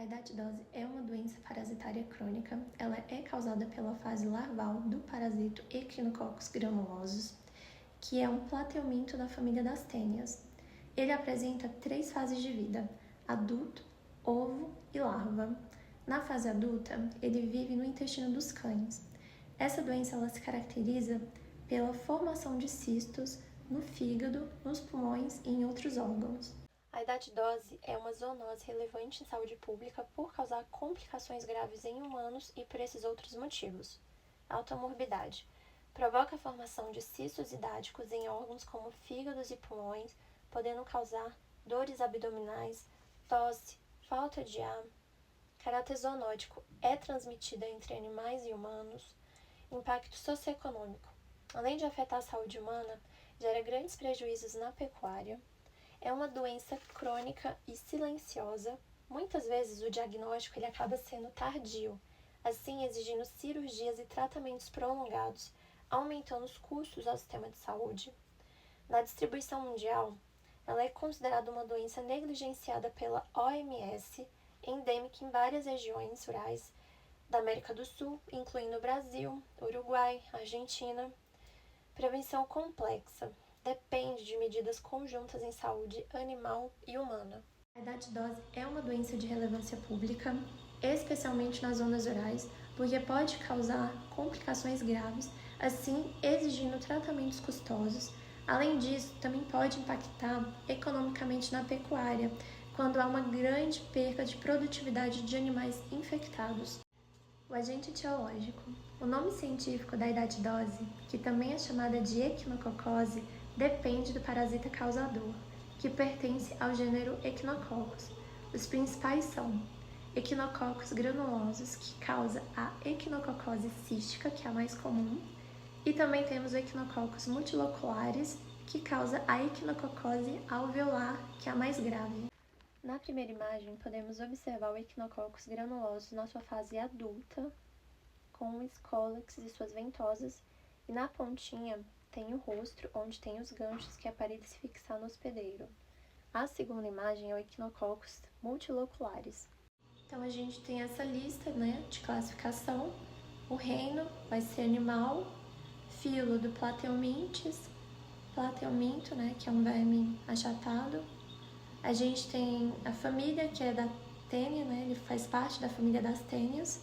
A hidatidose é uma doença parasitária crônica. Ela é causada pela fase larval do parasito Echinococcus granulosus, que é um plateuminto da família das tênias. Ele apresenta 3 fases de vida: adulto, ovo e larva. Na fase adulta, ele vive no intestino dos cães. Essa doença ela se caracteriza pela formação de cistos no fígado, nos pulmões e em outros órgãos. A hidatidose é uma zoonose relevante em saúde pública por causar complicações graves em humanos e por esses outros motivos. Alta morbidade. Provoca a formação de cistos hidáticos em órgãos como fígados e pulmões, podendo causar dores abdominais, tosse, falta de ar. Caráter zoonótico. É transmitida entre animais e humanos. Impacto socioeconômico. Além de afetar a saúde humana, gera grandes prejuízos na pecuária. É uma doença crônica e silenciosa. Muitas vezes o diagnóstico ele acaba sendo tardio, assim exigindo cirurgias e tratamentos prolongados, aumentando os custos ao sistema de saúde. Na distribuição mundial, ela é considerada uma doença negligenciada pela OMS, endêmica em várias regiões rurais da América do Sul, incluindo o Brasil, Uruguai, Argentina. Prevenção complexa. Depende de medidas conjuntas em saúde animal e humana. A hidatidose é uma doença de relevância pública, especialmente nas zonas rurais, porque pode causar complicações graves, assim exigindo tratamentos custosos. Além disso, também pode impactar economicamente na pecuária, quando há uma grande perda de produtividade de animais infectados. O agente etiológico. O nome científico da hidatidose, que também é chamada de equinococose, depende do parasita causador, que pertence ao gênero Echinococcus. Os principais são Echinococcus granulosus, que causa a equinococose cística, que é a mais comum, e também temos o Echinococcus multilocularis, que causa a equinococose alveolar, que é a mais grave. Na primeira imagem, podemos observar o Echinococcus granulosus na sua fase adulta, com o escólex e suas ventosas, e na pontinha tem o rostro, onde tem os ganchos que é para ele se fixar no hospedeiro. A segunda imagem é o Echinococcus multilocularis. Então a gente tem essa lista, de classificação. O reino vai ser animal, filo do plateumintes, plateuminto, que é um verme achatado. A gente tem a família, que é da tênia, ele faz parte da família das tênias.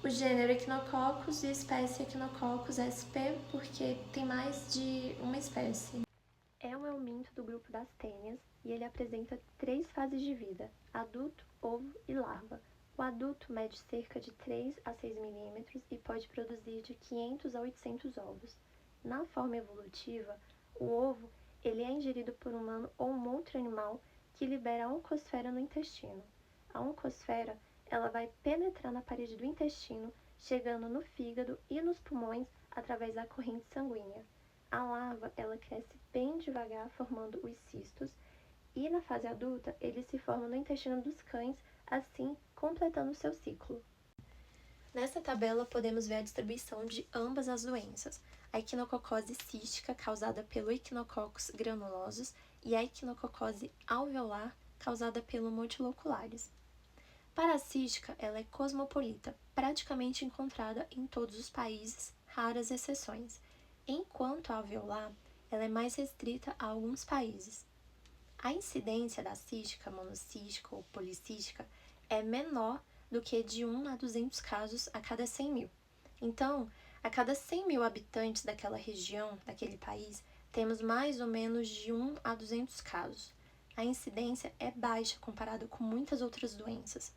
O gênero Echinococcus e a espécie Echinococcus sp, porque tem mais de uma espécie. É um euminto do grupo das tênias e ele apresenta 3 fases de vida: adulto, ovo e larva. O adulto mede cerca de 3 a 6 milímetros e pode produzir de 500 a 800 ovos. Na forma evolutiva, o ovo ele é ingerido por um humano ou um outro animal que libera a oncosfera no intestino. A oncosfera ela vai penetrar na parede do intestino, chegando no fígado e nos pulmões através da corrente sanguínea. A larva ela cresce bem devagar, formando os cistos, e na fase adulta ele se forma no intestino dos cães, assim completando seu ciclo. Nessa tabela podemos ver a distribuição de ambas as doenças: a equinococose cística, causada pelo Echinococcus granulosus, e a equinococose alveolar, causada pelo multilocularis. Para a cística, ela é cosmopolita, praticamente encontrada em todos os países, raras exceções, enquanto a alveolar ela é mais restrita a alguns países. A incidência da cística, monocística ou policística é menor do que de 1 a 200 casos a cada 100 mil. Então, a cada 100 mil habitantes daquela região, daquele país, temos mais ou menos de 1 a 200 casos. A incidência é baixa comparada com muitas outras doenças.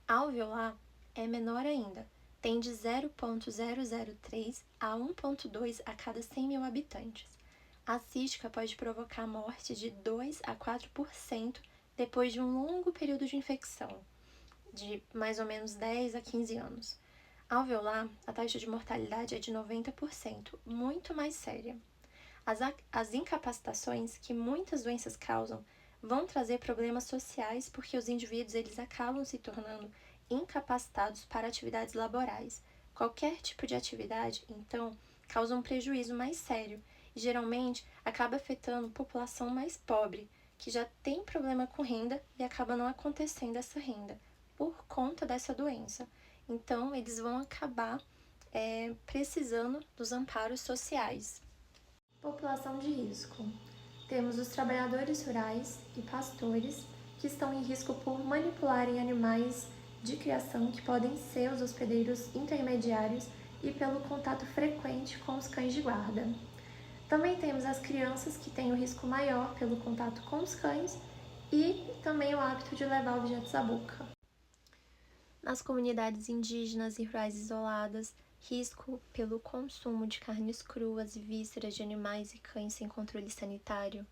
A alveolar é menor ainda, tem de 0,003 a 1,2 a cada 100 mil habitantes. A cística pode provocar morte de 2 a 4% depois de um longo período de infecção, de mais ou menos 10 a 15 anos. A alveolar, a taxa de mortalidade é de 90%, muito mais séria. As incapacitações que muitas doenças causam vão trazer problemas sociais porque os indivíduos eles acabam se tornando incapacitados para atividades laborais. Qualquer tipo de atividade, então, causa um prejuízo mais sério e geralmente acaba afetando a população mais pobre, que já tem problema com renda e acaba não acontecendo essa renda. por conta dessa doença. Então, eles vão acabar precisando dos amparos sociais. População de risco. Temos os trabalhadores rurais e pastores, que estão em risco por manipularem animais de criação, que podem ser os hospedeiros intermediários, e pelo contato frequente com os cães de guarda. Também temos as crianças, que têm o risco maior pelo contato com os cães e também o hábito de levar objetos à boca. Nas comunidades indígenas e rurais isoladas, risco pelo consumo de carnes cruas e vísceras de animais e cães sem controle sanitário.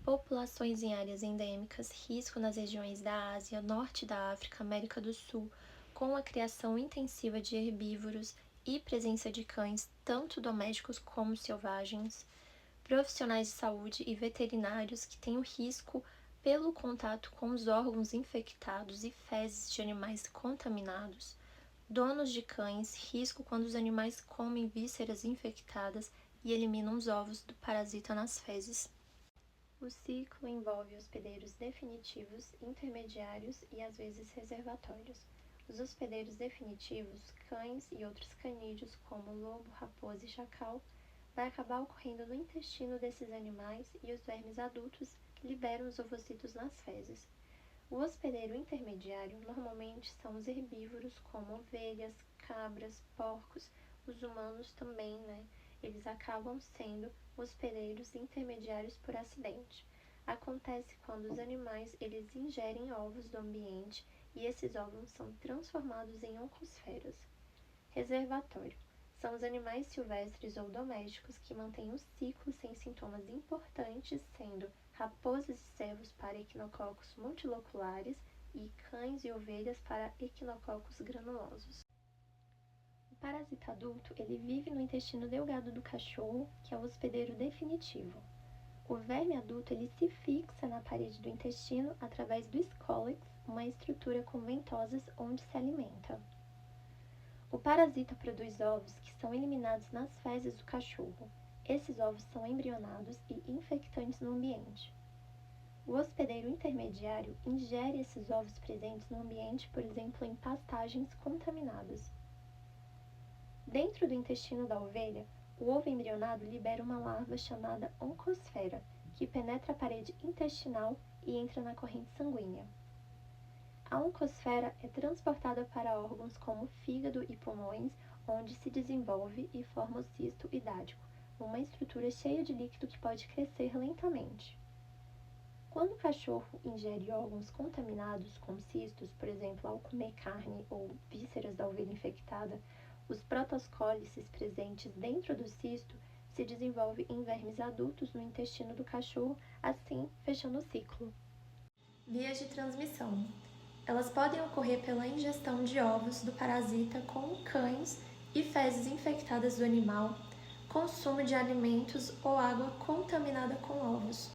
Populações em áreas endêmicas, risco nas regiões da Ásia, Norte da África, América do Sul, com a criação intensiva de herbívoros e presença de cães, tanto domésticos como selvagens. Profissionais de saúde e veterinários que têm o risco pelo contato com os órgãos infectados e fezes de animais contaminados. Donos de cães, risco quando os animais comem vísceras infectadas e eliminam os ovos do parasita nas fezes. O ciclo envolve hospedeiros definitivos, intermediários e às vezes reservatórios. Os hospedeiros definitivos, cães e outros canídeos como lobo, raposa e chacal, vai acabar ocorrendo no intestino desses animais e os vermes adultos liberam os ovocitos nas fezes. O hospedeiro intermediário normalmente são os herbívoros como ovelhas, cabras, porcos, os humanos também, Eles acabam sendo hospedeiros intermediários por acidente. Acontece quando os animais eles ingerem ovos do ambiente e esses ovos são transformados em oncosferas. Reservatório. São os animais silvestres ou domésticos que mantêm o ciclo sem sintomas importantes, sendo raposas e cervos para equinococos multiloculares e cães e ovelhas para equinococos granulosos. O parasita adulto ele vive no intestino delgado do cachorro, que é o hospedeiro definitivo. O verme adulto ele se fixa na parede do intestino através do escólex, uma estrutura com ventosas onde se alimenta. O parasita produz ovos que são eliminados nas fezes do cachorro. Esses ovos são embrionados e infectantes no ambiente. O hospedeiro intermediário ingere esses ovos presentes no ambiente, por exemplo, em pastagens contaminadas. Dentro do intestino da ovelha, o ovo embrionado libera uma larva chamada oncosfera, que penetra a parede intestinal e entra na corrente sanguínea. A oncosfera é transportada para órgãos como fígado e pulmões, onde se desenvolve e forma o cisto hidático, uma estrutura cheia de líquido que pode crescer lentamente. Quando o cachorro ingere órgãos contaminados com cistos, por exemplo, ao comer carne ou vísceras da ovelha infectada, os protoscólices presentes dentro do cisto se desenvolvem em vermes adultos no intestino do cachorro, assim fechando o ciclo. Vias de transmissão. Elas podem ocorrer pela ingestão de ovos do parasita com cães e fezes infectadas do animal, consumo de alimentos ou água contaminada com ovos.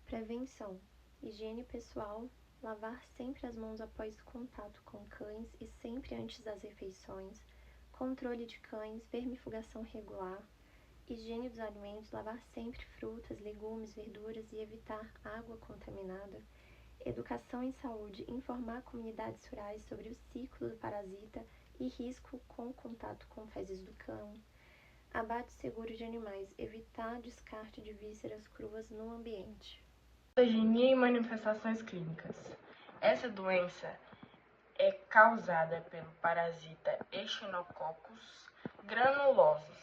Prevenção. Higiene pessoal. Lavar sempre as mãos após contato com cães e sempre antes das refeições. Controle de cães, vermifugação regular. Higiene dos alimentos. Lavar sempre frutas, legumes, verduras e evitar água contaminada. Educação em saúde, informar comunidades rurais sobre o ciclo do parasita e risco com contato com fezes do cão. Abate seguro de animais, evitar descarte de vísceras cruas no ambiente. Patogenia e manifestações clínicas. Essa doença é causada pelo parasita Echinococcus granulosus.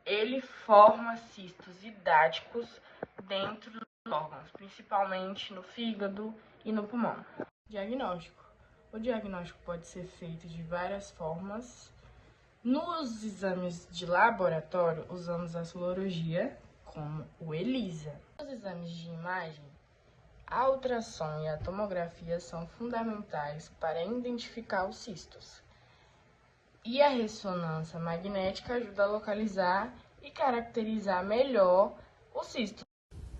Ele forma cistos hidáticos dentro dos órgãos, principalmente no fígado e no pulmão. Diagnóstico. O diagnóstico pode ser feito de várias formas. Nos exames de laboratório, usamos a sorologia, como o ELISA. Nos exames de imagem, a ultrassom e a tomografia são fundamentais para identificar os cistos. E a ressonância magnética ajuda a localizar e caracterizar melhor o cisto.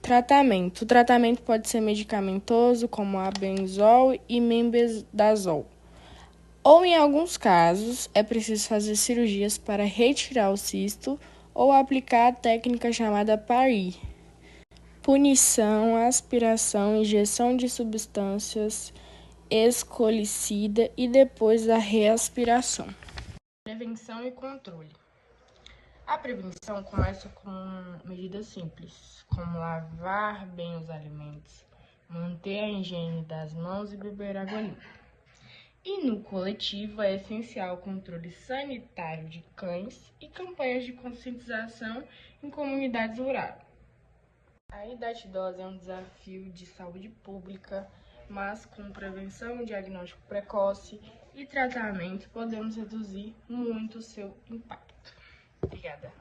Tratamento. O tratamento pode ser medicamentoso, como a benzol e mebendazol. Ou, em alguns casos, é preciso fazer cirurgias para retirar o cisto ou aplicar a técnica chamada PARI. Punição, aspiração, injeção de substâncias escolicida e depois da reaspiração. Prevenção e controle. A prevenção começa com medidas simples, como lavar bem os alimentos, manter a higiene das mãos e beber água limpa. E no coletivo é essencial o controle sanitário de cães e campanhas de conscientização em comunidades rurais. A idade idosa é um desafio de saúde pública, mas com prevenção, diagnóstico precoce e tratamento podemos reduzir muito o seu impacto. Obrigada.